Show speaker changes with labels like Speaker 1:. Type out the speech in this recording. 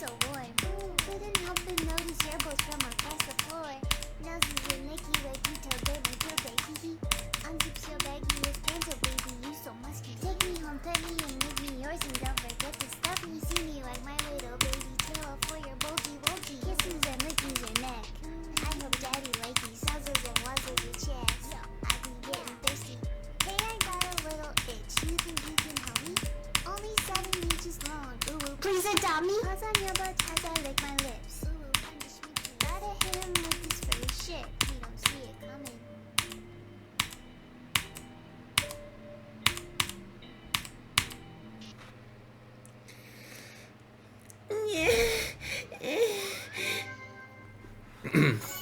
Speaker 1: so warm. Couldn't help but notice your both from across the floor. Noses and Nicky like you tell them and feel great, hee hee. Unzips your baggiest pants, oh baby, you so musky. Take me home, pet me and make me yours, and don't forget to stuff me. See me like my little baby tail for your bulgy wulgy. Kisses and licking your neck. I hope daddy like these nuzzles and wuzzles your chest. I be getting thirsty. Hey, I got a little itch. You think you can help me? Only 7 inches long. Ooh, please adopt me. Paws on your butt as I lick my lips. Ooh, punish me. Gotta hit him with this furry shit. He don't see it coming.
Speaker 2: Yeah.